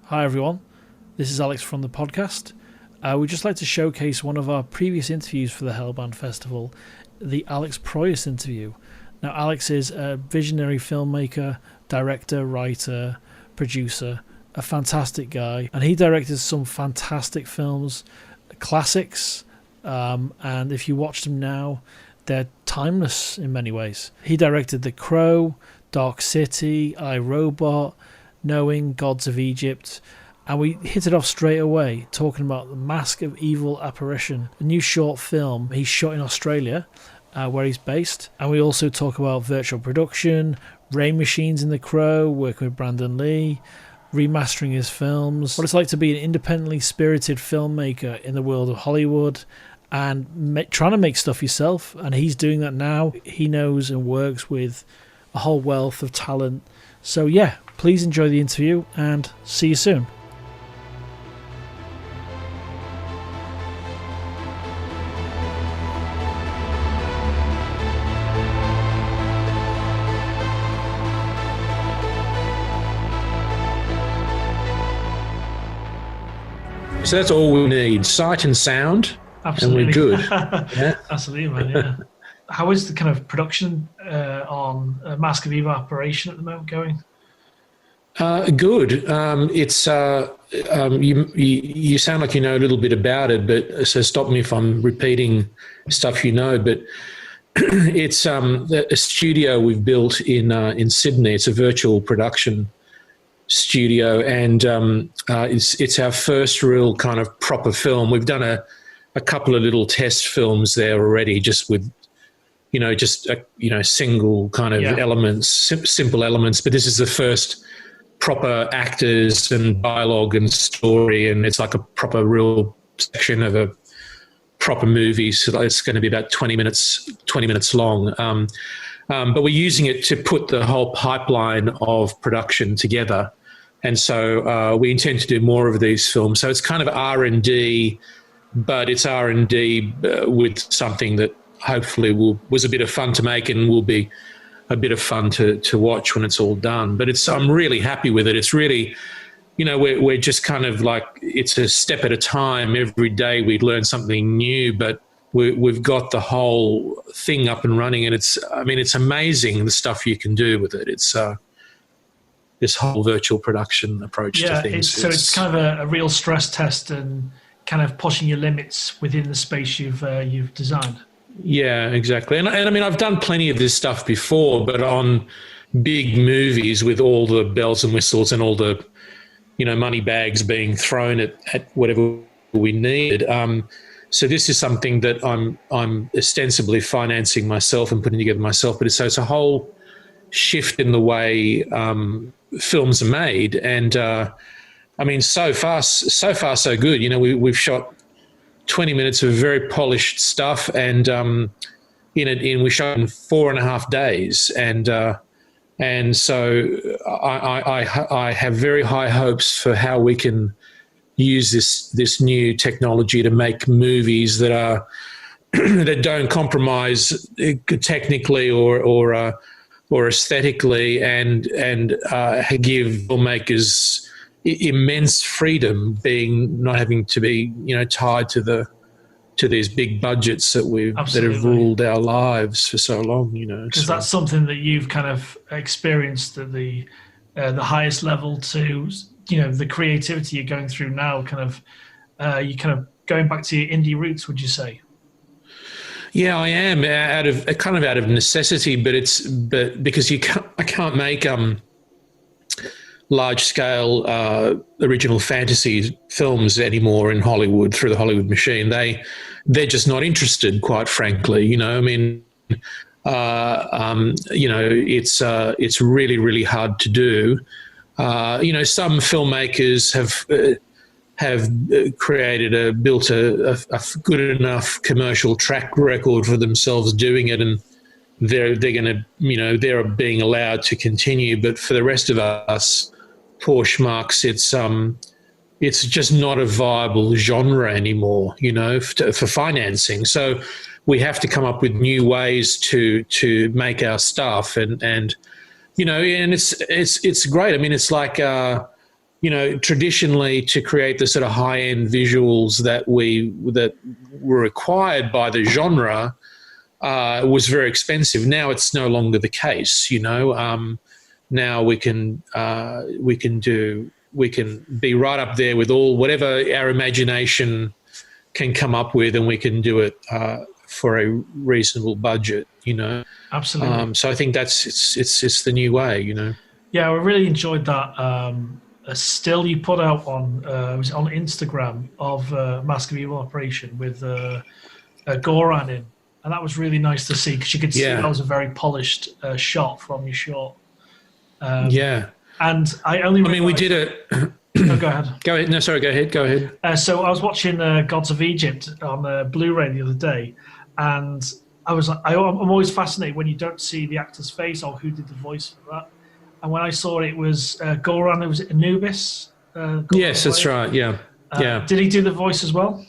Hi everyone, this is Alex from the podcast. We'd just like to showcase one of our previous interviews for the Hellbound Festival, the Alex Proyas interview. Now Alex is a visionary filmmaker, director, writer, producer, a fantastic guy, and he directed some fantastic films, classics, and if you watch them now, they're timeless in many ways. He directed The Crow, Dark City, I, Robot, Knowing, Gods of Egypt, and we hit it off straight away talking about The Mask of Evil Apparition, a new short film he shot in Australia, where he's based. And we also talk about virtual production, rain machines in The Crow, working with Brandon Lee, remastering his films, what it's like to be an independently spirited filmmaker in the world of Hollywood, and trying to make stuff yourself. And he's doing that now. He knows and works with a whole wealth of talent. So yeah, please enjoy the interview and see you soon. So that's all we need, sight and sound. Absolutely. And we're good. Yeah. Absolutely, man, yeah. How is the kind of production on Mask of Evil Apparition at the moment going? Good. It's you sound like you know a little bit about it, but so stop me if I'm repeating stuff you know. But it's a studio we've built in Sydney. It's a virtual production studio, and it's our first real kind of proper film. We've done a couple of little test films there already, just with single kind of elements, simple elements. But this is the first proper actors and dialogue and story, and it's like a proper real section of a proper movie. So it's going to be about 20 minutes long. But we're using it to put the whole pipeline of production together. And so we intend to do more of these films. So it's kind of R&D, but it's R&D with something that hopefully was a bit of fun to make and will be a bit of fun to watch when it's all done. But I'm really happy with it. It's really, we're just kind of like, it's a step at a time. Every day we learn something new, but we've got the whole thing up and running, and it's amazing the stuff you can do with it. It's this whole virtual production approach to things. It's kind of a real stress test and kind of pushing your limits within the space you've designed. Yeah, exactly. And I mean, I've done plenty of this stuff before, but on big movies with all the bells and whistles and all the, money bags being thrown at whatever we need. So this is something that I'm ostensibly financing myself and putting together myself. But it's a whole shift in the way films are made. And so far so good. We've shot 20 minutes of very polished stuff, and we shot in 4.5 days, and so I have very high hopes for how we can use this new technology to make movies that are that don't compromise technically or aesthetically, and give filmmakers immense freedom, not having to be tied to these big budgets that have ruled our lives for so long. Because that's something that you've kind of experienced at the highest level to the creativity you're going through now. You kind of going back to your indie roots, would you say? Yeah, I am out of necessity, but because I can't make large-scale original fantasy films anymore in Hollywood through the Hollywood machine. They're just not interested, quite frankly. It's really, really hard to do. Some filmmakers have built a good enough commercial track record for themselves doing it, and they're going to they're being allowed to continue. But for the rest of us poor schmucks, it's just not a viable genre anymore, for financing. So we have to come up with new ways to make our stuff, and it's great. I mean, it's like traditionally to create the sort of high-end visuals that were required by the genre was very expensive. Now it's no longer the case. Now we can be right up there with whatever our imagination can come up with, and we can do it for a reasonable budget. Absolutely. So I think it's the new way. Yeah, I really enjoyed that. A still you put out on was it on Instagram of Mask of Evil Operation with Goran in, and that was really nice to see, because you could see that was a very polished shot from your short. And we did it. No, go ahead. Go ahead. No, sorry, go ahead. Go ahead. So I was watching Gods of Egypt on Blu-ray the other day, and I was like, I'm always fascinated when you don't see the actor's face or who did the voice for that. And when I saw it was Goran, it was Anubis. Yes, that's right. Yeah, yeah. Did he do the voice as well?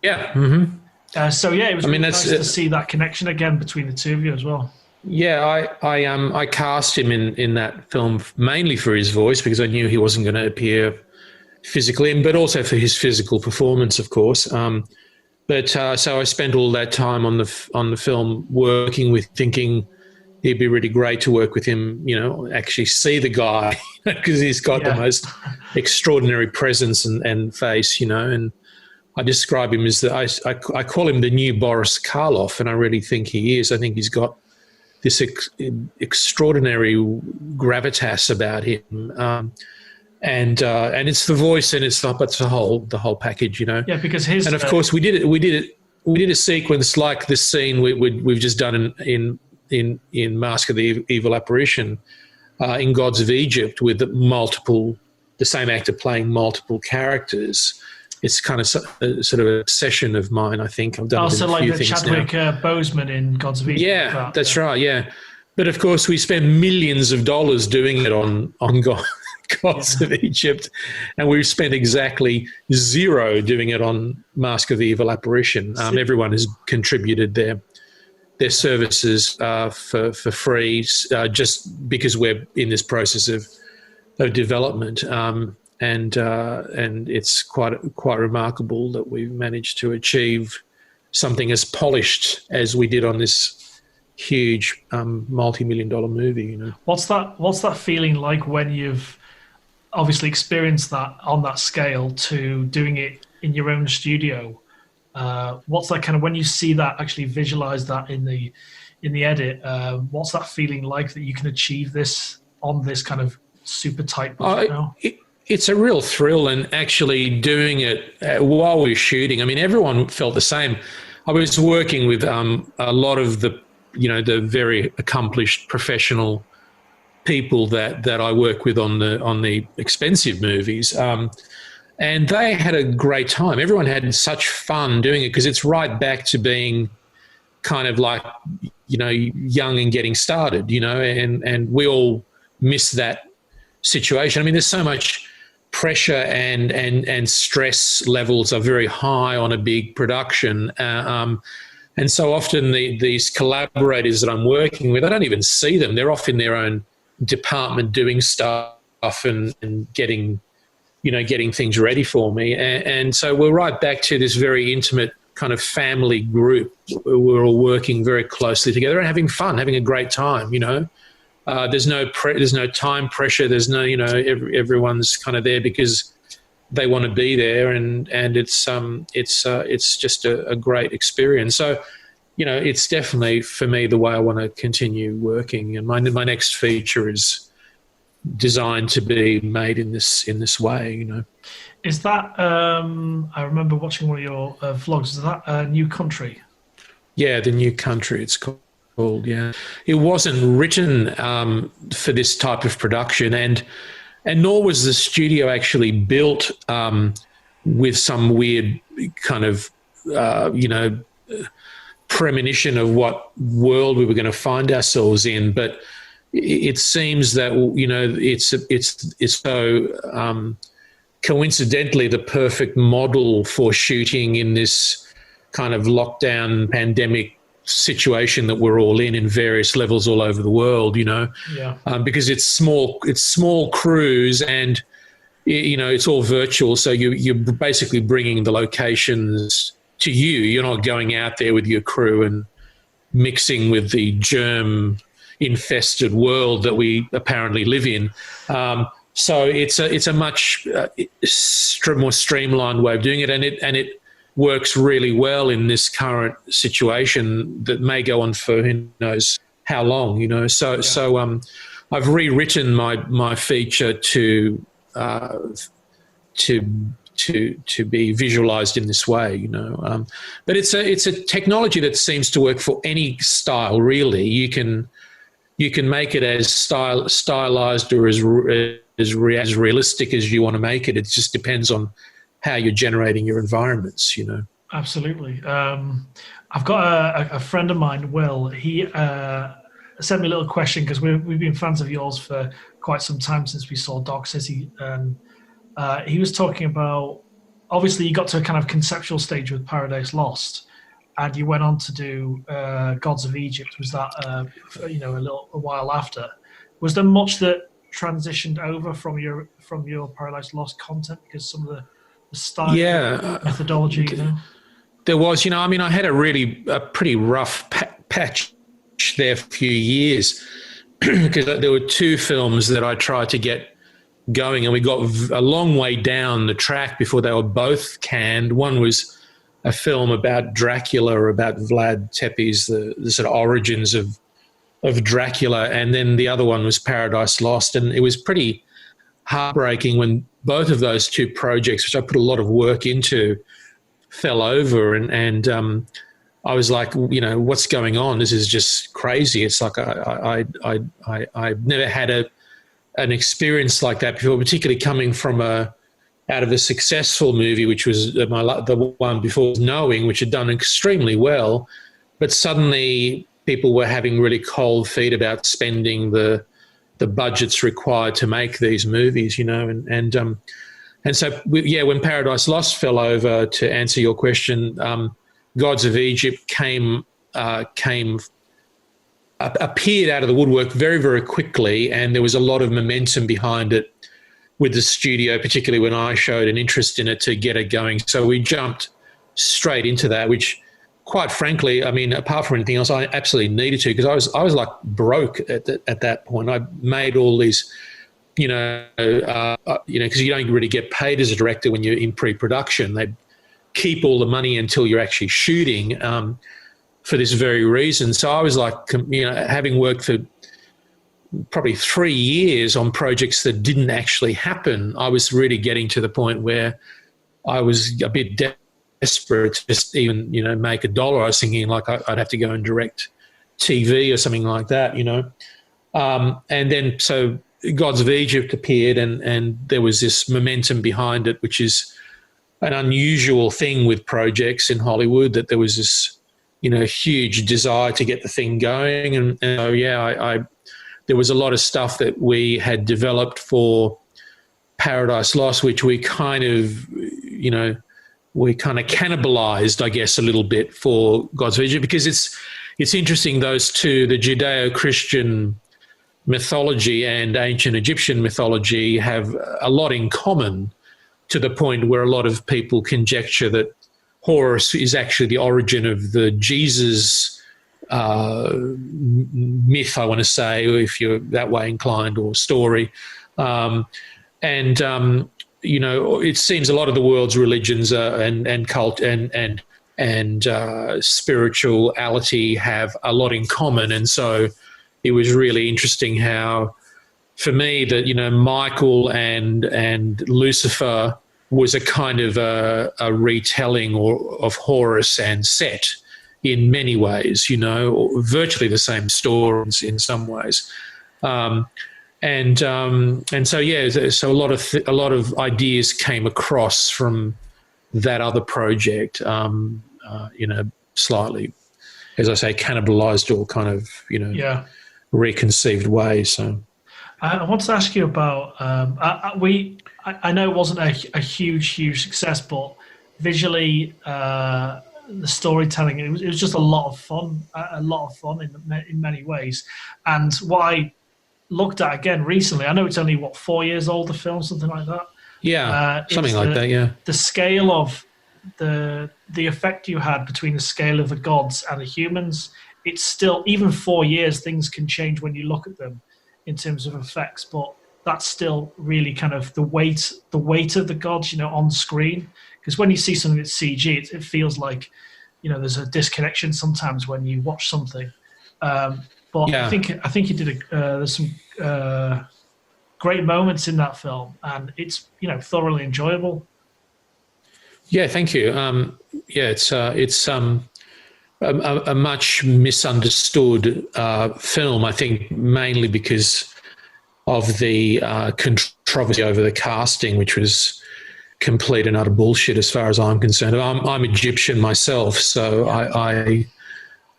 Yeah. Mm-hmm. It was nice to see that connection again between the two of you as well. Yeah, I cast him in that film mainly for his voice, because I knew he wasn't going to appear physically, but also for his physical performance, of course. So I spent all that time on the film working with, thinking it'd be really great to work with him, actually see the guy, because he's got the most extraordinary presence and face, and I describe him as I call him the new Boris Karloff, and I really think he is. I think he's got this extraordinary gravitas about him, and it's the voice, and it's the whole package, Yeah, because and of course we did a sequence like this scene we've just done in Mask of the Evil Apparition, in Gods of Egypt, with the same actor playing multiple characters. It's kind of sort of an obsession of mine, I think. I've done also like the Chadwick Boseman in Gods of Egypt. Yeah, that's right, yeah. But of course, we spend millions of dollars doing it on Gods of Egypt, and we've spent exactly zero doing it on Mask of the Evil Apparition. Everyone has contributed their services for free, just because we're in this process of development. And it's quite remarkable that we've managed to achieve something as polished as we did on this huge multi-million-dollar movie. What's that feeling like when you've obviously experienced that on that scale to doing it in your own studio? What's that kind of, when you see that, actually visualize that in the edit? What's that feeling like that you can achieve this on this kind of super tight budget now? It's a real thrill, and actually doing it while we were shooting. I mean, everyone felt the same. I was working with a lot of the very accomplished professional people that I work with on the expensive movies, and they had a great time. Everyone had such fun doing it, because it's right back to being kind of like young and getting started, and we all miss that situation. I mean, there's so much pressure and stress levels are very high on a big production, and so often these collaborators that I'm working with, I don't even see them. They're off in their own department doing stuff and getting things ready for me, and so we're right back to this very intimate kind of family group. We're all working very closely together and having fun, having a great time. There's no time pressure. There's no, everyone's kind of there because they want to be there, and it's just a great experience. So, it's definitely for me the way I want to continue working. And my next feature is designed to be made in this way. Is that I remember watching one of your vlogs. Is that New Country? Yeah, the New Country. It's called. Yeah, it wasn't written for this type of production, and nor was the studio actually built with some weird kind of premonition of what world we were going to find ourselves in. But it seems that it's so coincidentally the perfect model for shooting in this kind of lockdown pandemic situation that we're all in various levels all over the world, because it's small crews, and it's all virtual. So you're basically bringing the locations to you. You're not going out there with your crew and mixing with the germ-infested world that we apparently live in. So it's a much more streamlined way of doing it, and it works really well in this current situation that may go on for who knows how long. So I've rewritten my feature to be visualized in this way, but it's a technology that seems to work for any style. Really, you can make it as stylized or as realistic as you want to make it. It just depends on how you're generating your environments. Absolutely. I've got a friend of mine, Will. He sent me a little question because we've been fans of yours for quite some time since we saw Dog City. He was talking about, obviously you got to a kind of conceptual stage with Paradise Lost, and you went on to do Gods of Egypt. Was that a while after? Was there much that transitioned over from your Paradise Lost content because some of the style, methodology? There was, I had a pretty rough patch there for a few years because there were two films that I tried to get going, and we got a long way down the track before they were both canned. One was a film about Dracula, about Vlad Tepes, the sort of origins of Dracula, and then the other one was Paradise Lost, and it was pretty heartbreaking when both of those two projects, which I put a lot of work into, fell over, and I was like, what's going on? This is just crazy. It's like I've never had an experience like that before, particularly coming from out of a successful movie, which was the one before, Knowing, which had done extremely well, but suddenly people were having really cold feet about spending the budgets required to make these movies, and so when Paradise Lost fell over, to answer your question, Gods of Egypt appeared out of the woodwork very, very quickly, and there was a lot of momentum behind it with the studio, particularly when I showed an interest in it, to get it going. So we jumped straight into that, which, quite frankly, apart from anything else, I absolutely needed to, because I was like broke at that point. I made all these, because you don't really get paid as a director when you're in pre-production. They keep all the money until you're actually shooting, for this very reason. So I was like, having worked for probably 3 years on projects that didn't actually happen, I was really getting to the point where I was a bit desperate to just even, make $1. I was thinking like I'd have to go and direct TV or something like that, and then so Gods of Egypt appeared, and there was this momentum behind it, which is an unusual thing with projects in Hollywood, that there was this, huge desire to get the thing going. And so, there was a lot of stuff that we had developed for Paradise Lost, which we kind of cannibalized, I guess, a little bit for Gods of Egypt, because it's interesting, those two, the Judeo-Christian mythology and ancient Egyptian mythology, have a lot in common, to the point where a lot of people conjecture that Horus is actually the origin of the Jesus myth, I want to say, if you're that way inclined, or story. It seems a lot of the world's religions and cult and spirituality have a lot in common. And so it was really interesting how, for me, that, Michael and Lucifer was a kind of a retelling of Horus and Set in many ways, virtually the same stories in some ways. So a lot of ideas came across from that other project, slightly, as I say, cannibalized or kind of, reconceived way. So I want to ask you about, I know it wasn't a huge success, but visually, the storytelling, it was just a lot of fun in many ways. And what I looked at again recently, I know it's only 4 years old, the film, something like that, Yeah, something It's like that. Yeah. the scale of the effect you had between the scale of the gods and the humans. It's still, even 4 years, things can change when you look at them in terms of effects, but that's still really kind of the weight of the gods, on screen. Because when you see something that's CG, it feels like, there's a disconnection sometimes when you watch something. But Yeah. I think you did there's some great moments in that film, and it's thoroughly enjoyable. Yeah, thank you. It's a much misunderstood film, I think, mainly because of the controversy over the casting, which was complete and utter bullshit as far as I'm concerned. I'm Egyptian myself, so I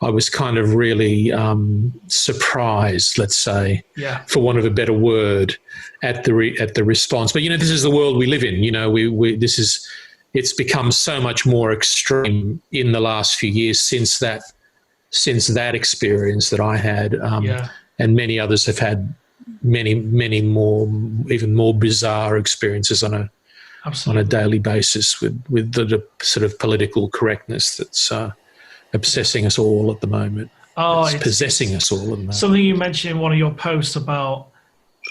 was kind of really surprised, let's say, for want of a better word, at the response. But this is the world we live in. It's become so much more extreme in the last few years since that experience that I had, and many others have had many more, even more bizarre experiences on a daily basis with the sort of political correctness that's obsessing us all at the moment. It's possessing us all at the moment. Something you mentioned in one of your posts about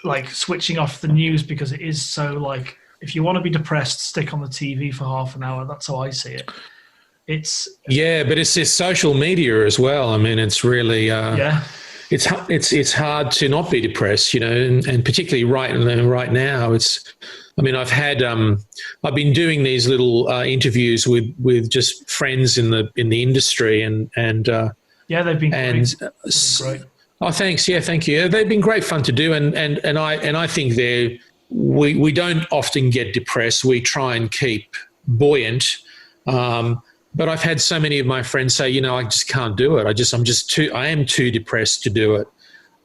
like switching off the news, because it is so like, if you want to be depressed, stick on the TV for half an hour. That's how I see it. But it's this social media as well. I mean, it's really it's hard to not be depressed, and particularly right now. I've been doing these little interviews with just friends in the industry, and they've been great. Oh, thanks. Yeah, thank you. They've been great fun to do, and I think we don't often get depressed. We try and keep buoyant. But I've had so many of my friends say, I just can't do it. I am too depressed to do it.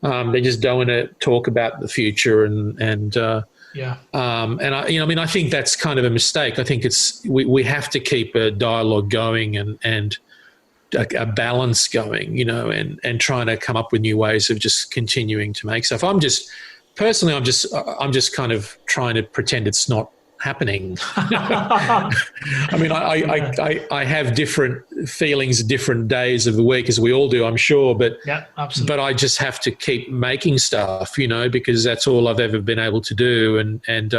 They just don't want to talk about the future, and I think that's kind of a mistake. I think we have to keep a dialogue going and a balance going, and trying to come up with new ways of just continuing to make stuff. I'm just kind of trying to pretend it's not happening. I mean, I have different feelings different days of the week, as we all do, I'm sure, but absolutely. But I just have to keep making stuff, because that's all I've ever been able to do, and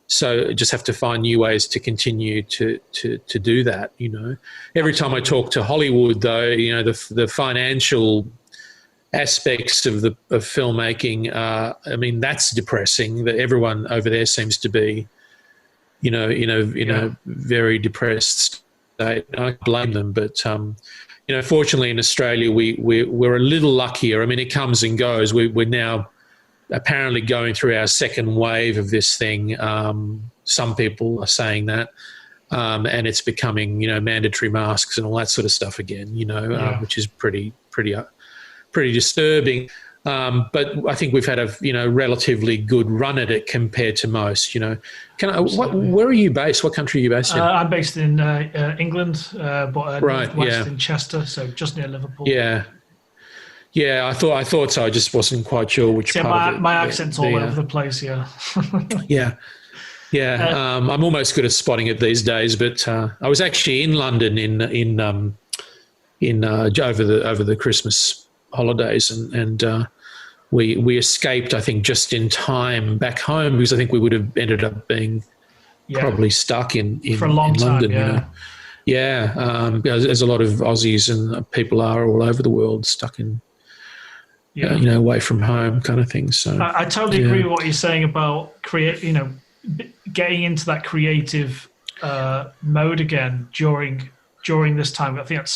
so I just have to find new ways to continue to do that. Every time I talk to Hollywood, though, the financial aspects of filmmaking, I mean, that's depressing. That everyone over there seems to be, in a very depressed state. I blame them, but fortunately in Australia we're a little luckier. I mean, it comes and goes. We're now apparently going through our second wave of this thing. Some people are saying that, and it's becoming mandatory masks and all that sort of stuff again. Which is pretty disturbing. But I think we've had a relatively good run at it compared to most. Where are you based? What country are you based in? I'm based in England, but northwest in Chester, so just near Liverpool. Yeah, I thought so. I just wasn't quite sure which part of it. My accent's all over the place. Yeah. I'm almost good at spotting it these days. But I was actually in London in over the Christmas holidays, and we escaped, I think, just in time back home, because I think we would have ended up being probably stuck in for a long London. Time, there's a lot of Aussies and people are all over the world stuck in, away from home kind of thing. So I totally agree with what you're saying about getting into that creative mode again during this time. I think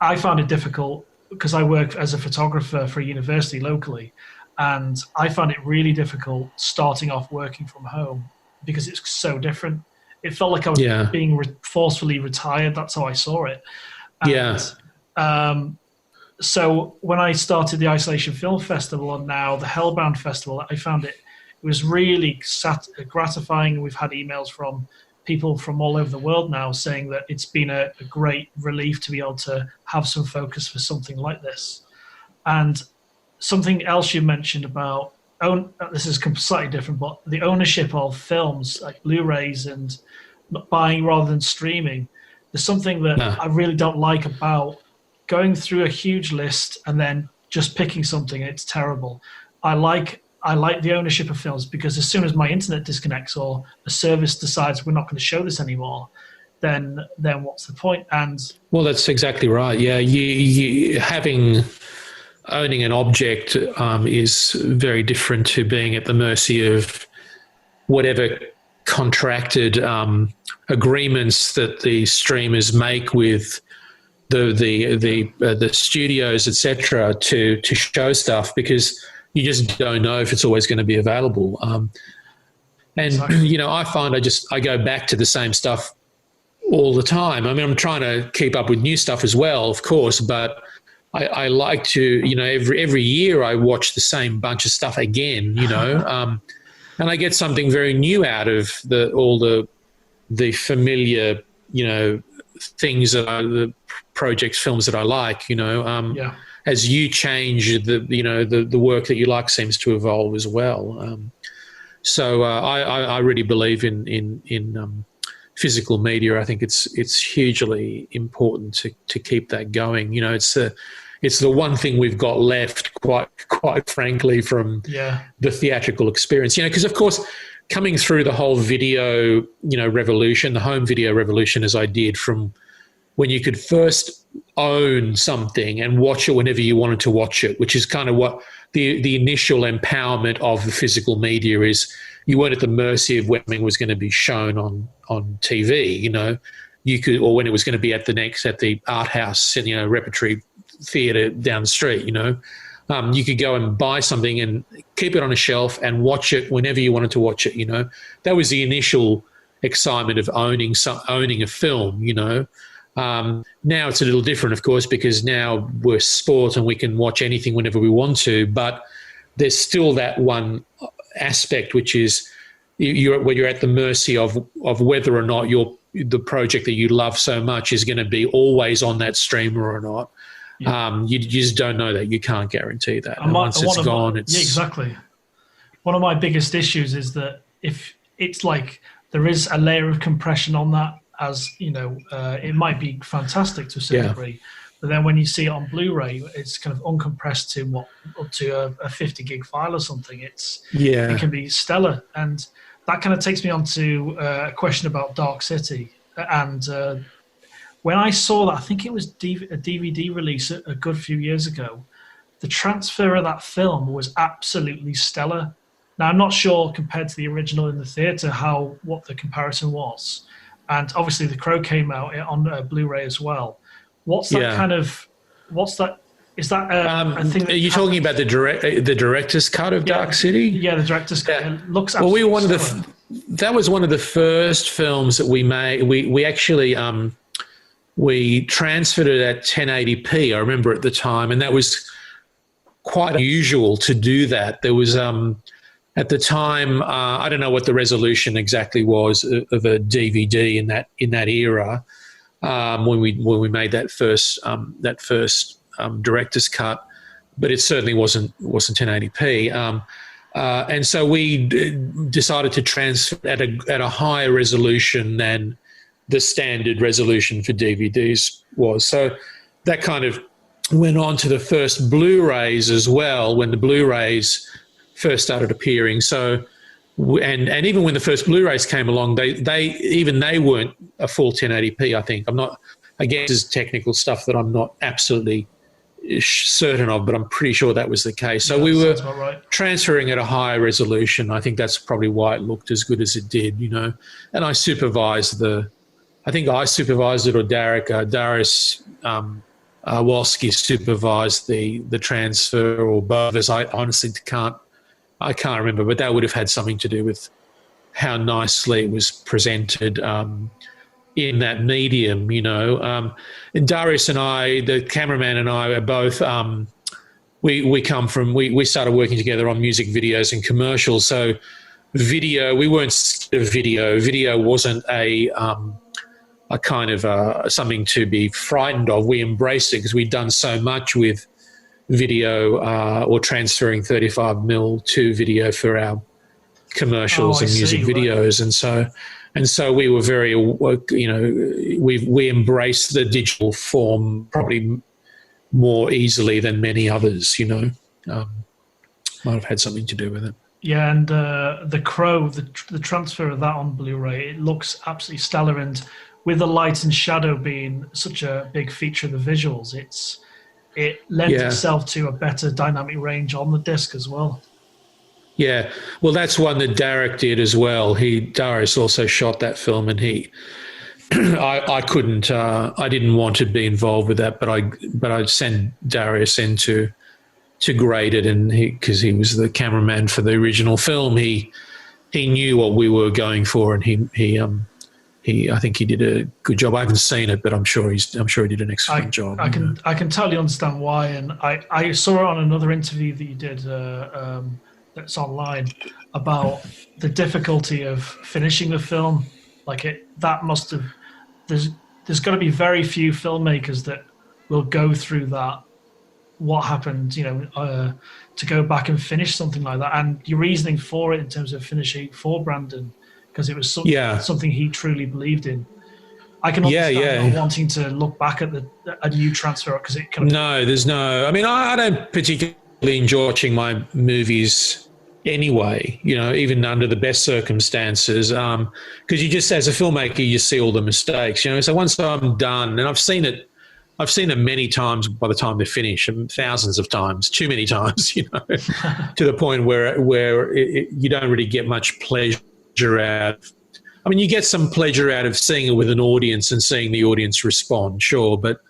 I found it difficult because I work as a photographer for a university locally, and I found it really difficult starting off working from home because it's so different. It felt like I was being forcefully retired. That's how I saw it. And, so when I started the Isolation Film Festival and now the Hellbound Festival, I found it was really gratifying. We've had emails from people from all over the world now saying that it's been a great relief to be able to have some focus for something like this. And something else you mentioned about own. This is slightly different, but the ownership of films like Blu-rays and buying rather than streaming. There's something that I really don't like about going through a huge list and then just picking something. It's terrible. I like the ownership of films, because as soon as my internet disconnects or a service decides we're not going to show this anymore, then what's the point? And well, that's exactly right. Yeah, you owning an object is very different to being at the mercy of whatever contracted agreements that the streamers make with the studios, etc., to show stuff, because you just don't know if it's always going to be available. Exactly. I find I go back to the same stuff all the time. I mean, I'm trying to keep up with new stuff as well, of course, but I like to, every year I watch the same bunch of stuff again, and I get something very new out of all the familiar, things the projects, films that I like, as you change, the work that you like seems to evolve as well. So I really believe in physical media. I think it's hugely important to keep that going. It's the one thing we've got left, quite frankly, from the theatrical experience. Because of course, coming through the whole video, revolution, the home video revolution, as I did, from when you could first own something and watch it whenever you wanted to watch it, which is kind of what the initial empowerment of the physical media is. You weren't at the mercy of when it was going to be shown on TV. You could, or when it was going to be at the art house, repertory theatre down the street. You could go and buy something and keep it on a shelf and watch it whenever you wanted to watch it. That was the initial excitement of owning a film. Now it's a little different, of course, because now we're sport and we can watch anything whenever we want to. But there's still that one aspect, which is where you're at the mercy of whether or not the project that you love so much is going to be always on that streamer or not. Yeah. You just don't know that. You can't guarantee that. And once it's gone, it's... Yeah, exactly. One of my biggest issues is that if it's like there is a layer of compression on that, as it might be fantastic to a certain degree, but then when you see it on Blu-ray, it's kind of uncompressed to up to a 50 gig file or something. It can be stellar, and that kind of takes me on to a question about Dark City. And when I saw that, I think it was a DVD release a good few years ago, the transfer of that film was absolutely stellar. Now, I'm not sure compared to the original in the theatre what the comparison was. And obviously The Crow came out on Blu-ray as well. What's that kind of... What's that... Is that a thing? Are you talking about the director's cut of Dark City? Yeah, the director's cut. It looks absolutely that was one of the first films that we made. We actually... we transferred it at 1080p, I remember at the time, and that was quite unusual to do that. There was, at the time, I don't know what the resolution exactly was of a DVD in that era, when we made that first director's cut, but it certainly wasn't 1080p. And so we decided to transfer at a higher resolution than the standard resolution for DVDs was. So that kind of went on to the first Blu-rays as well, when the Blu-rays first started appearing. So, and even when the first Blu-rays came along, they weren't a full 1080p, I think. I guess this is technical stuff that I'm not absolutely certain of, but I'm pretty sure that was the case. So we were transferring at a higher resolution. I think that's probably why it looked as good as it did, And I supervised I think I supervised it, or Darius Wolski supervised the transfer, or both. As I honestly can't remember, but that would have had something to do with how nicely it was presented in that medium, And Darius and I, the cameraman, and I are both. We come from. We started working together on music videos and commercials. So video, we weren't scared of video. Video wasn't a kind of something to be frightened of. We embraced it because we'd done so much with video or transferring 35mm to video for our commercials and music videos, right. and so we were very, we embraced the digital form probably more easily than many others. Might have had something to do with it. Yeah, and the Crow, the transfer of that on Blu-ray, it looks absolutely stellar. And with the light and shadow being such a big feature of the visuals, it lends itself to a better dynamic range on the disc as well. Yeah, well, that's one that Derek did as well. Darius also shot that film, and I couldn't, I didn't want to be involved with that, but I sent Darius in to grade it, and because he was the cameraman for the original film, he knew what we were going for, and he I think he did a good job. I haven't seen it, but I'm sure he did an excellent job. I can totally understand why, and I saw it on another interview that you did that's online about the difficulty of finishing the film. There's got to be very few filmmakers that will go through that. What happened, to go back and finish something like that, and your reasoning for it in terms of finishing for Brandon, because it was something he truly believed in. I can understand not wanting to look back at a new transfer, because it kind of... No, there's no... I mean, I don't particularly enjoy watching my movies anyway, even under the best circumstances, because you just, as a filmmaker, you see all the mistakes, so once I'm done, and I've seen it many times by the time they finish, and thousands of times, too many times, to the point where you don't really get much pleasure out. I mean, you get some pleasure out of seeing it with an audience and seeing the audience respond, sure, but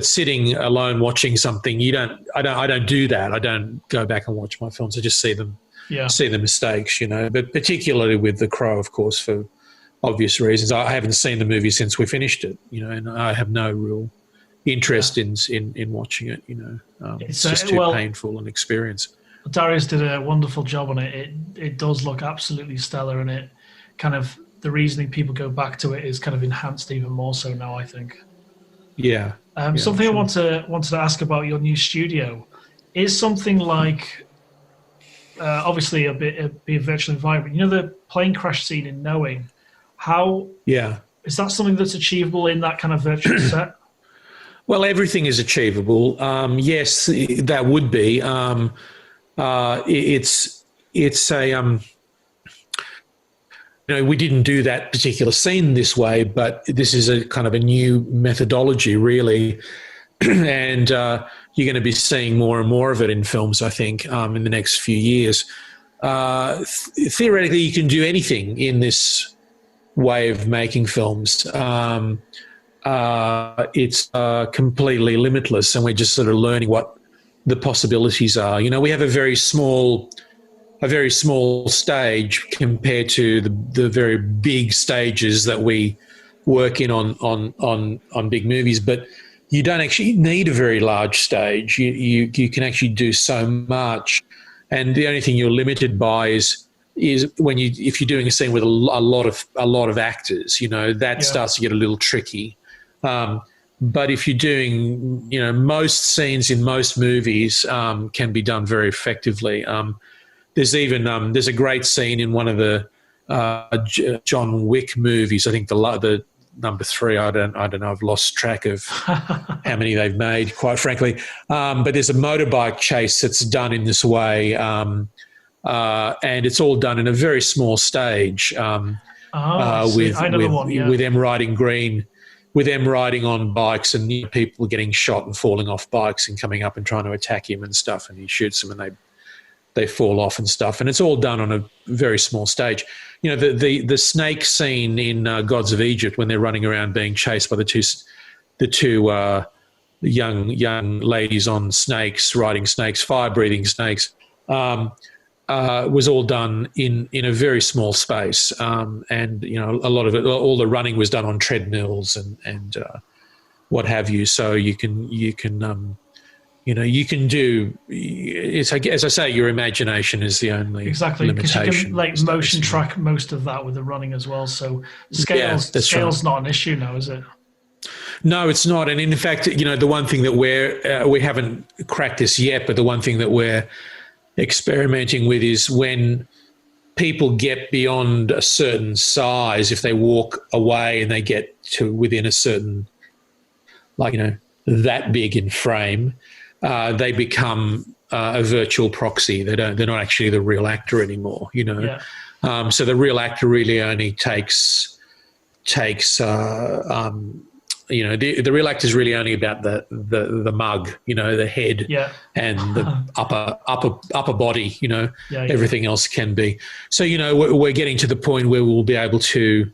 sitting alone watching something, I don't do that. I don't go back and watch my films. I just see them, see the mistakes, But particularly with The Crow, of course, for obvious reasons. I haven't seen the movie since we finished it, and I have no real interest in watching it. It's just too painful an experience. Darius did a wonderful job on it. It does look absolutely stellar, and it kind of, the reasoning people go back to it is kind of enhanced even more so now, I think. Something sure. I wanted to ask about your new studio is something like obviously be a virtual environment. The plane crash scene in Knowing, how is that something that's achievable in that kind of virtual set? Well, everything is achievable. Yes, that would be. It's a we didn't do that particular scene this way, but this is a kind of a new methodology, really, and you're going to be seeing more and more of it in films, I think, in the next few years. Theoretically, you can do anything in this way of making films. It's completely limitless, and we're just sort of learning what the possibilities are. We have a very small stage compared to the very big stages that we work in on big movies, but you don't actually need a very large stage. You can actually do so much, and the only thing you're limited by is if you're doing a scene with a lot of actors, that starts to get a little tricky. But if you're doing, most scenes in most movies can be done very effectively. There's a great scene in one of the John Wick movies. I think the number 3. I don't know. I've lost track of how many they've made, quite frankly. But there's a motorbike chase that's done in this way, and it's all done in a very small stage. With them riding green. With them riding on bikes and people getting shot and falling off bikes and coming up and trying to attack him and stuff, and he shoots them and they fall off and stuff, and it's all done on a very small stage. The snake scene in Gods of Egypt, when they're running around being chased by the two young ladies on snakes, riding snakes, fire-breathing snakes, was all done in a very small space, and a lot of it, all the running was done on treadmills and what have you. So you can do. It's, as I say, your imagination is the only limitation. Because you can motion track most of that with the running as well. So scale's not an issue now, is it? No, it's not. And in fact, the one thing that we haven't cracked this yet, but the one thing that we're experimenting with is when people get beyond a certain size, if they walk away and they get to within a certain, that big in frame, they become a virtual proxy. They're not actually the real actor anymore, Yeah. So the real actor really only takes the real actor is really only about the mug, the head, and the upper body, everything else can be. So, we're getting to the point where we'll be able to,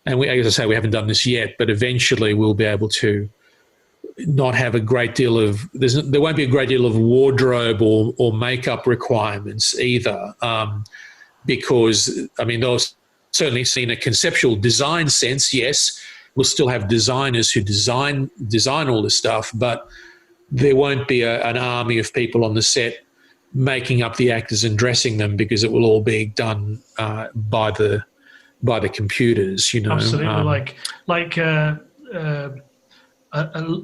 and as I say, we haven't done this yet, but eventually we'll be able to not have a great deal of, there won't be a great deal of wardrobe or makeup requirements either, because, they'll certainly see in a conceptual design sense, yes, we'll still have designers who design all this stuff, but there won't be an army of people on the set making up the actors and dressing them, because it will all be done by the computers. Absolutely,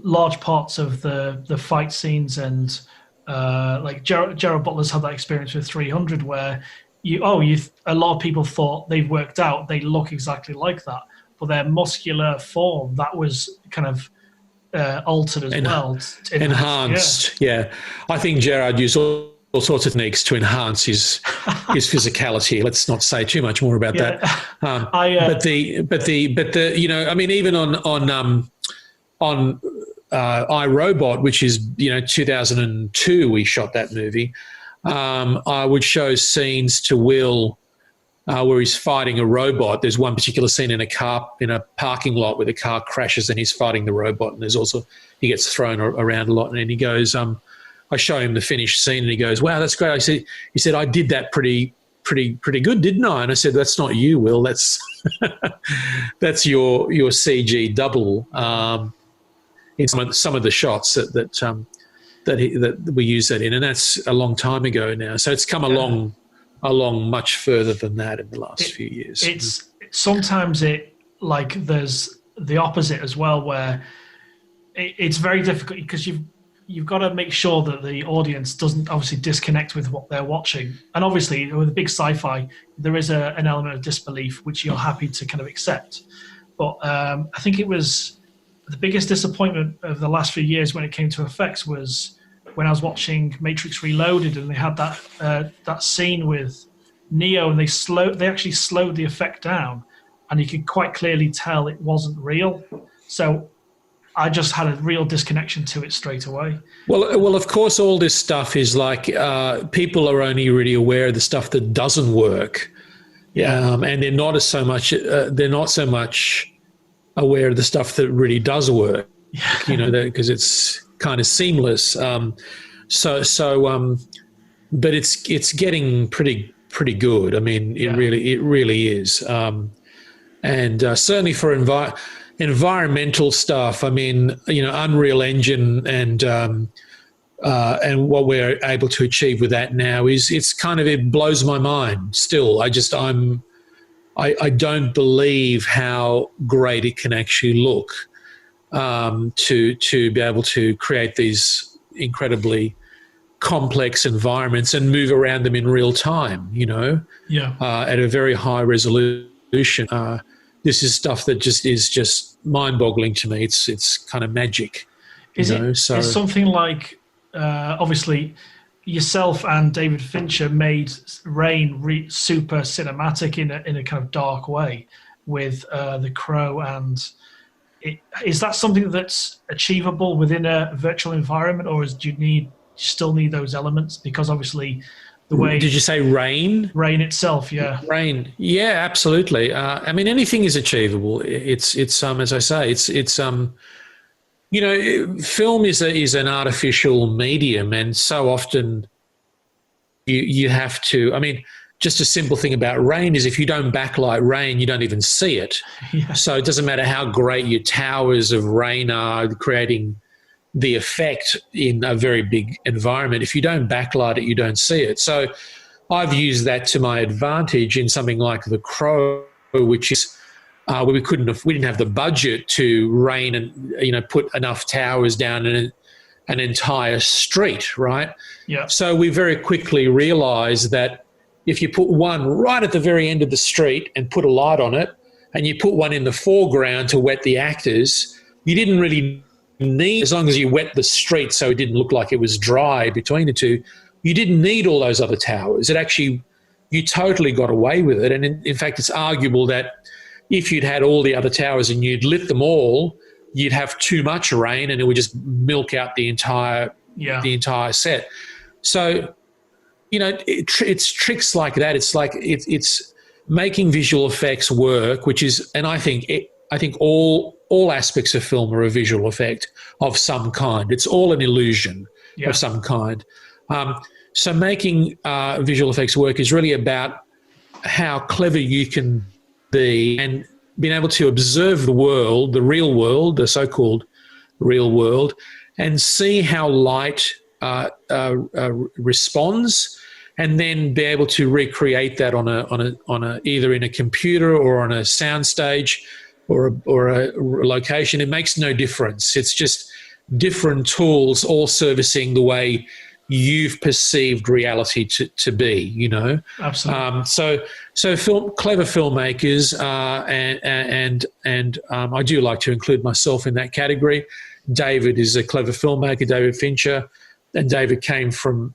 large parts of the fight scenes, and like Gerald Butler's had that experience with 300, where a lot of people thought they've worked out, they look exactly like that. But their muscular form, that was kind of altered as well. Enhanced, yeah. I think Gerard used all sorts of techniques to enhance his physicality. Let's not say too much more about that. Even on iRobot, which is 2002, we shot that movie. I would show scenes to Will. Where he's fighting a robot. There's one particular scene in a parking lot where the car crashes and he's fighting the robot, and there's also, he gets thrown around a lot, and then he goes, I show him the finished scene and he goes, wow, that's great. He said, I did that pretty good, didn't I? And I said, that's not you, Will. That's your CG double in some of the shots that we use that in, and that's a long time ago now. So it's come along much further than that in the last few years. It's sometimes there's the opposite as well, where it's very difficult because you've got to make sure that the audience doesn't obviously disconnect with what they're watching. And obviously with big sci-fi, there is an element of disbelief which you're happy to kind of accept. But I think it was the biggest disappointment of the last few years when it came to effects was when I was watching Matrix Reloaded, and they had that scene with Neo, and they actually slowed the effect down, and you could quite clearly tell it wasn't real. So I just had a real disconnection to it straight away. Well, of course, all this stuff is like people are only really aware of the stuff that doesn't work, and they're not so much aware of the stuff that really does work. Because it's kind of seamless. But it's getting pretty good. I mean, it really is. And certainly for environmental stuff, I mean, Unreal Engine and what we're able to achieve with that now it blows my mind still. I don't believe how great it can actually look. To be able to create these incredibly complex environments and move around them in real time, at a very high resolution. This is stuff that is just mind-boggling to me. It's kind of magic. It's something like obviously yourself and David Fincher made Rain super cinematic in a kind of dark way with The Crow and. Is that something that's achievable within a virtual environment, or do you still need those elements? Because obviously the way... Did you say Rain? Rain itself, yeah. Rain, yeah, absolutely. I mean, anything is achievable. It's as I say, it's film is an artificial medium, and so often you have to... I mean, just a simple thing about rain is if you don't backlight rain, you don't even see it. Yeah. So it doesn't matter how great your towers of rain are creating the effect in a very big environment. If you don't backlight it, you don't see it. So I've used that to my advantage in something like The Crow, which is where we didn't have the budget to rain and, put enough towers down in an entire street, right? Yeah. So we very quickly realized that if you put one right at the very end of the street and put a light on it, and you put one in the foreground to wet the actors, you didn't really need, as long as you wet the street so it didn't look like it was dry between the two, you didn't need all those other towers. It actually, you totally got away with it. And in fact, it's arguable that if you'd had all the other towers and you'd lit them all, you'd have too much rain and it would just milk out the entire set. So, it's tricks like that. It's like it's making visual effects work, which is, and I think all aspects of film are a visual effect of some kind. It's all an illusion of some kind. So making visual effects work is really about how clever you can be and being able to observe the world, the real world, the so-called real world, and see how light responds, and then be able to recreate that on a either in a computer or on a soundstage or a location. It makes no difference. It's just different tools all servicing the way you've perceived reality to be. Absolutely. So clever filmmakers, and I do like to include myself in that category. David is a clever filmmaker, David Fincher, and David came from.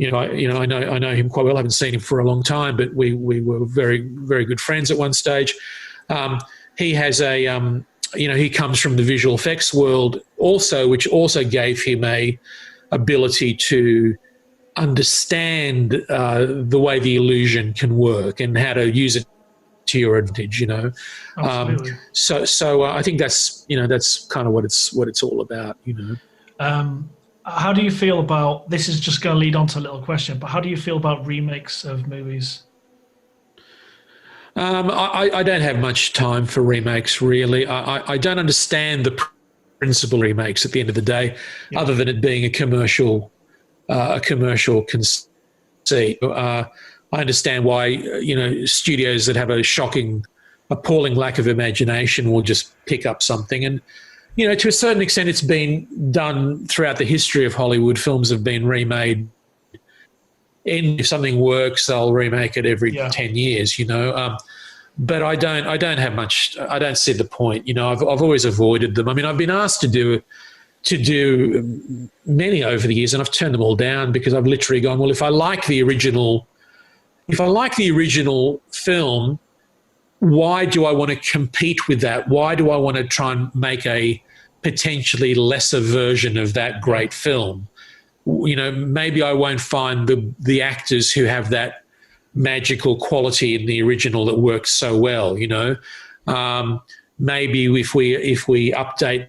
I know him quite well. I haven't seen him for a long time, but we were very, very good friends at one stage. He has he comes from the visual effects world also, which also gave him a ability to understand the way the illusion can work and how to use it to your advantage. Absolutely. So I think that's kind of what it's all about. How do you feel about, this is just going to lead on to a little question, but how do you feel about remakes of movies? I don't have much time for remakes, really. I don't understand the principle remakes at the end of the day, other than it being a commercial conceit. I understand why, studios that have a shocking, appalling lack of imagination will just pick up something. And, to a certain extent, it's been done throughout the history of Hollywood. Films have been remade. And if something works, they'll remake it every 10 years, But I don't have much. I don't see the point. I've always avoided them. I mean, I've been asked to do many over the years, and I've turned them all down because I've literally gone, well, if I like the original film, why do I want to compete with that? Why do I want to try and make a potentially lesser version of that great film? Maybe I won't find the actors who have that magical quality in the original that works so well. Maybe if we update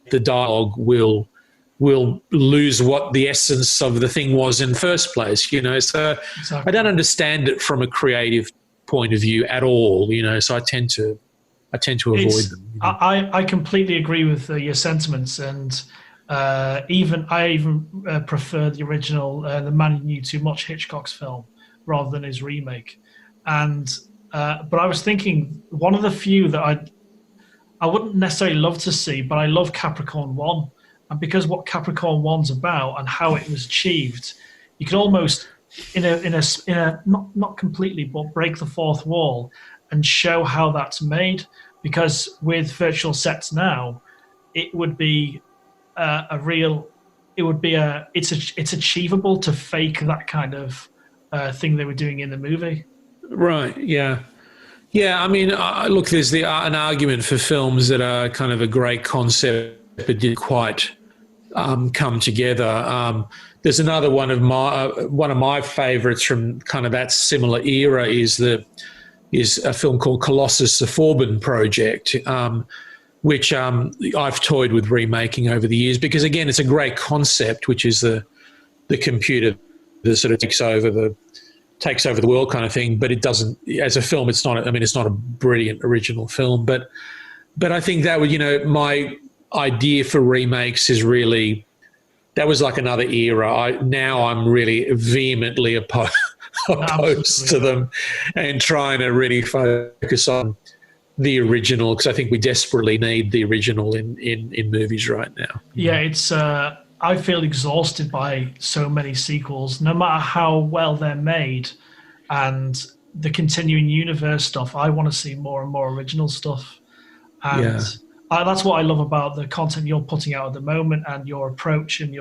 the dialogue, we'll lose what the essence of the thing was in the first place. So exactly. I don't understand it from a creative point of view at all. So I tend to avoid them. I completely agree with your sentiments, and I even prefer the original, The Man Who Knew Too Much, Hitchcock's film, rather than his remake. And but I was thinking, one of the few that I wouldn't necessarily love to see, but I love Capricorn 1, and because what Capricorn 1's about and how it was achieved, you could almost in a not completely, but break the fourth wall and show how that's made. Because with virtual sets now, it would be it's achievable to fake that kind of thing they were doing in the movie. Right. Yeah. Yeah. I mean, look, there's an argument for films that are kind of a great concept but didn't quite come together. There's another one of my favourites from kind of that similar era is a film called Colossus: The Forbin Project, which I've toyed with remaking over the years because, again, it's a great concept, which is the computer that sort of takes over the world kind of thing. But it doesn't, as a film, it's not. I mean, it's not a brilliant original film. But I think that would, my idea for remakes is really that was like another era. Now I'm really vehemently opposed to them, and trying to really focus on the original, because I think we desperately need the original in movies right now. Yeah, it's I feel exhausted by so many sequels, no matter how well they're made, and the continuing universe stuff. I want to see more and more original stuff, and that's what I love about the content you're putting out at the moment, and your approach and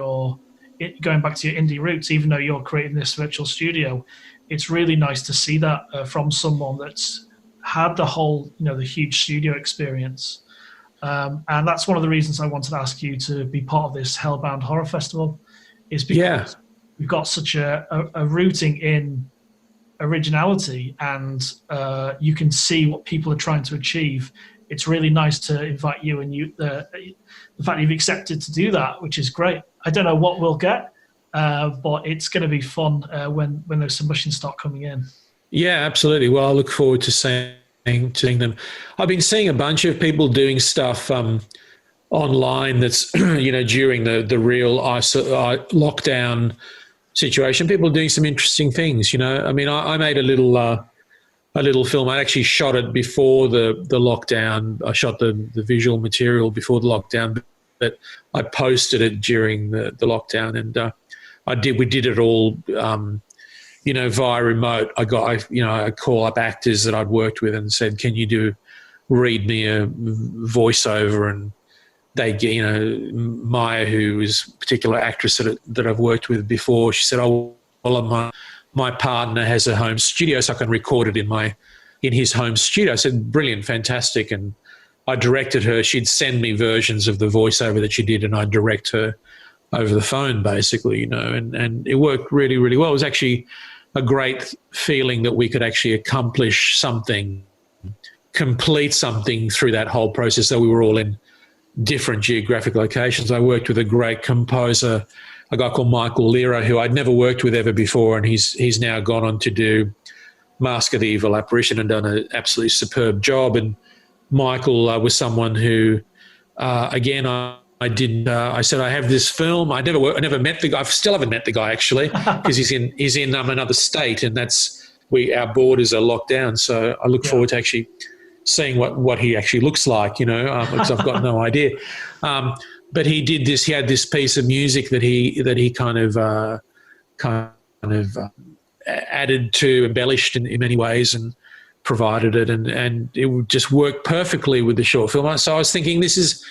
going back to your indie roots. Even though you're creating this virtual studio, it's really nice to see that from someone that's had the whole, the huge studio experience. And that's one of the reasons I wanted to ask you to be part of this Hellbound Horror Festival, is because we've got such a rooting in originality, and you can see what people are trying to achieve. It's really nice to invite you, and the fact you've accepted to do that, which is great. I don't know what we'll get, but it's going to be fun when those submissions start coming in. Yeah, absolutely. Well, I look forward to seeing them. I've been seeing a bunch of people doing stuff online that's during the real lockdown situation. People are doing some interesting things. I mean, I made a little film. I actually shot it before the lockdown. I shot the visual material before the lockdown, but I posted it during the lockdown, and we did it all via remote. I call up actors that I'd worked with and said, can you read me a voiceover? And they, Maya, who is a particular actress that I've worked with before, she said, oh, well, my partner has a home studio, so I can record it in his home studio. I said, brilliant, fantastic. And I directed her. She'd send me versions of the voiceover that she did, and I'd direct her over the phone, basically, and it worked really, really well. It was actually a great feeling that we could actually accomplish something, complete something through that whole process, though we were all in different geographic locations. I worked with a great composer, a guy called Michael Lira, who I'd never worked with ever before, and he's now gone on to do Mask of the Evil Apparition and done an absolutely superb job. And Michael was someone who, again, I said, I have this film. I never met the guy. I still haven't met the guy, actually, because he's in another state, and our borders are locked down. So I look forward to actually seeing what he actually looks like, because I've got no idea. But he did this. He had this piece of music that he kind of added to, embellished in many ways, and provided it, and it would just work perfectly with the short film. So I was thinking, this is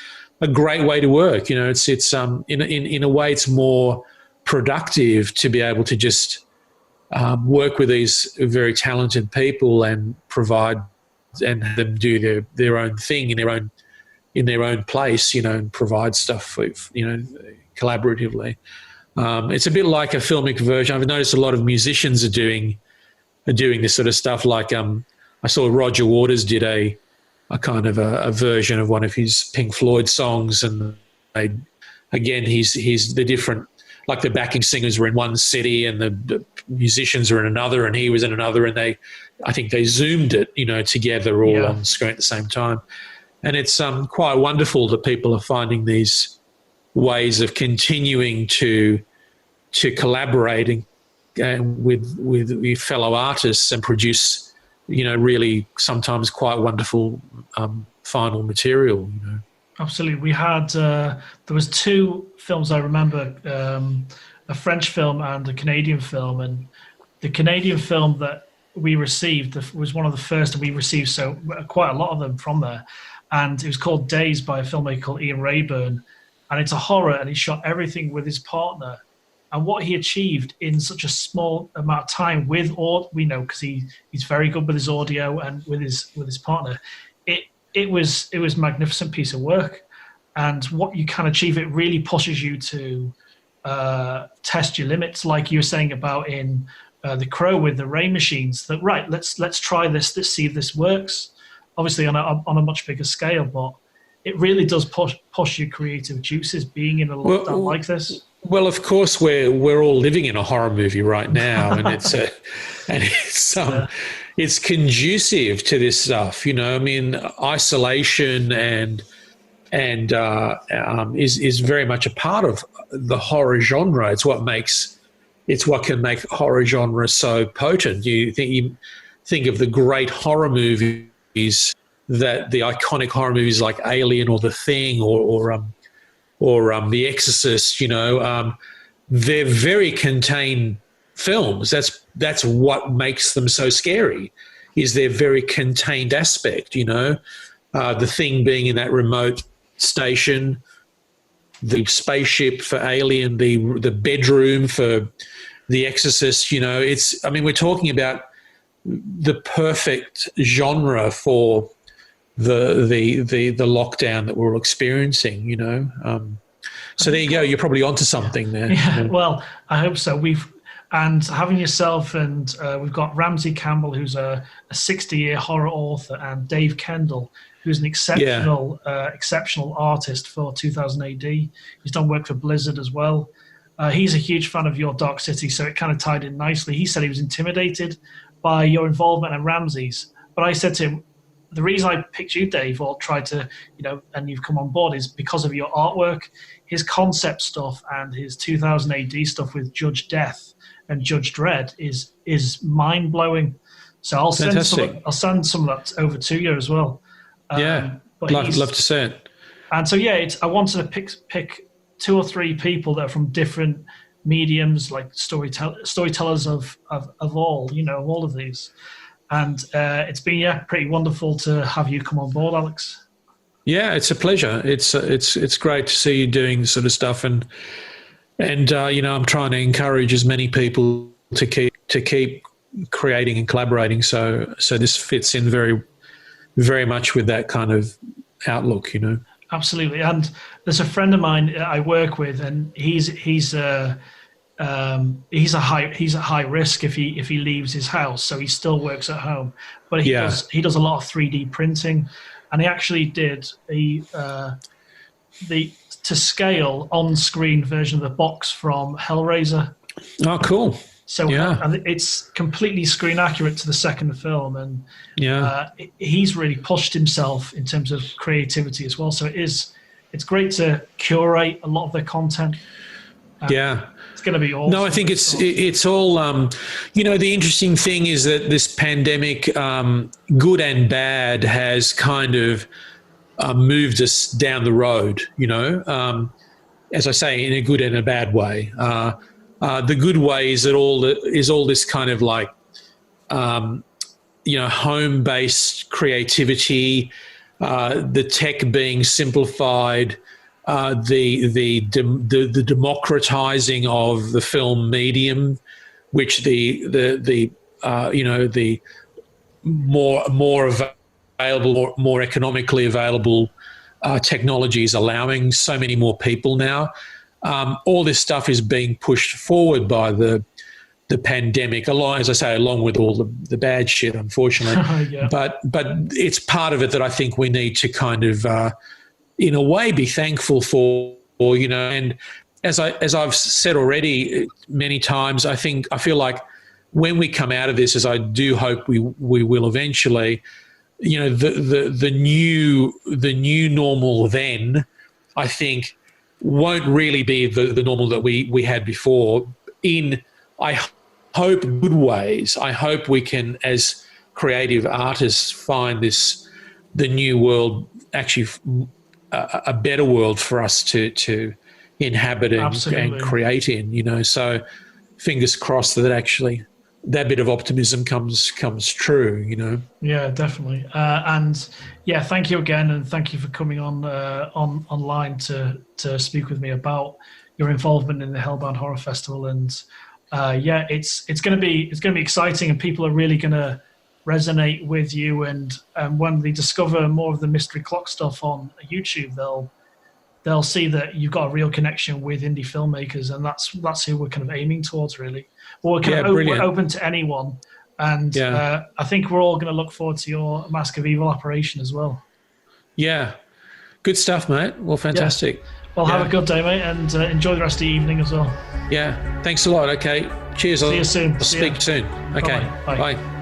a great way to work. It's in a way it's more productive to be able to just work with these very talented people and provide and have them do their own thing in their own place, and provide stuff collaboratively. It's a bit like a filmic version. I've noticed a lot of musicians are doing this sort of stuff. Like I saw Roger Waters did a kind of a version of one of his Pink Floyd songs, and he's the different, like the backing singers were in one city and the musicians are in another, and he was in another, and I think they zoomed it, together all on screen at the same time. And it's quite wonderful that people are finding these ways of continuing to collaborate with fellow artists and produce, really sometimes quite wonderful final material. Absolutely. We had there was two films I remember, a French film and a Canadian film, and the Canadian film that we received was one of the first, and we received quite a lot of them from there. And it was called Days by a filmmaker called Ian Rayburn, and it's a horror, and he shot everything with his partner. And what he achieved in such a small amount of time because he's very good with his audio and with his partner, it was a magnificent piece of work. And what you can achieve, it really pushes you to test your limits, like you were saying about in The Crow with the ray machines. That right, let's try this. Let's see if this works. Obviously on a much bigger scale, but it really does push your creative juices being in a lockdown like this. Well, of course, we're all living in a horror movie right now, and it's conducive to this stuff. I mean, isolation and is very much a part of the horror genre. It's what can make horror genre so potent. You think of the great horror movies that the iconic horror movies like Alien or The Thing or The Exorcist, they're very contained films. That's what makes them so scary, is their very contained aspect. The Thing being in that remote station, the spaceship for Alien, the bedroom for The Exorcist. We're talking about the perfect genre for the lockdown that we're all experiencing. So there you go. You're probably onto something there. Yeah. Well, I hope so. And having yourself and we've got Ramsey Campbell, who's a 60-year horror author, and Dave Kendall, who's an exceptional artist for 2000 AD. He's done work for Blizzard as well. He's a huge fan of your Dark City, so it kind of tied in nicely. He said he was intimidated by your involvement and Ramsey's, but I said to him, the reason I picked you, Dave, or tried to, and you've come on board, is because of your artwork. His concept stuff and his 2000 AD stuff with Judge Death and Judge Dredd is mind blowing. So I'll send some of that over to you as well. Love to see it. And so I wanted to pick 2 or 3 people that are from different mediums, like storytellers of all of these. And it's been pretty wonderful to have you come on board, Alex. Yeah, it's a pleasure. It's great to see you doing this sort of stuff, and I'm trying to encourage as many people to keep creating and collaborating. So this fits in very, very much with that kind of outlook. Absolutely. And there's a friend of mine I work with, and he's at high risk if he leaves his house, so he still works at home, but he does a lot of 3D printing, and he actually did to scale on-screen version of the box from Hellraiser. Oh, cool. So and it's completely screen accurate to the second film, and he's really pushed himself in terms of creativity as well. So it's great to curate a lot of their content. It's going to be awesome. No, I think it's all, the interesting thing is that this pandemic, good and bad, has kind of moved us down the road, as I say, in a good and a bad way. The good way is that all this kind of like, home-based creativity, the tech being simplified, the democratizing of the film medium, which the more available, more economically available technology is allowing so many more people now. All this stuff is being pushed forward by the pandemic, along with all the bad shit, unfortunately. But it's part of it that I think we need to kind of, in a way, be thankful for, and as I've said already many times, I feel like when we come out of this, as I do hope we will eventually, the new normal then, I think, won't really be the normal that we had before. I hope, good ways. I hope we can, as creative artists, find the new world actually a better world for us to inhabit and create in. So fingers crossed that actually that bit of optimism comes true. Yeah, definitely. And thank you again, and thank you for coming on online to speak with me about your involvement in the Hellbound Horror Festival. And it's going to be exciting, and people are really going to resonate with you. And when they discover more of the Mystery Clock stuff on YouTube, they'll see that you've got a real connection with indie filmmakers, and that's who we're kind of aiming towards, really. We're open to anyone, and I think we're all going to look forward to your Mask of Evil operation as well. Yeah, good stuff, mate. Well, fantastic. Well, have a good day, mate, and enjoy the rest of the evening as well. Yeah, thanks a lot. Okay, cheers. See you soon. I'll speak soon. Okay, Bye. Bye.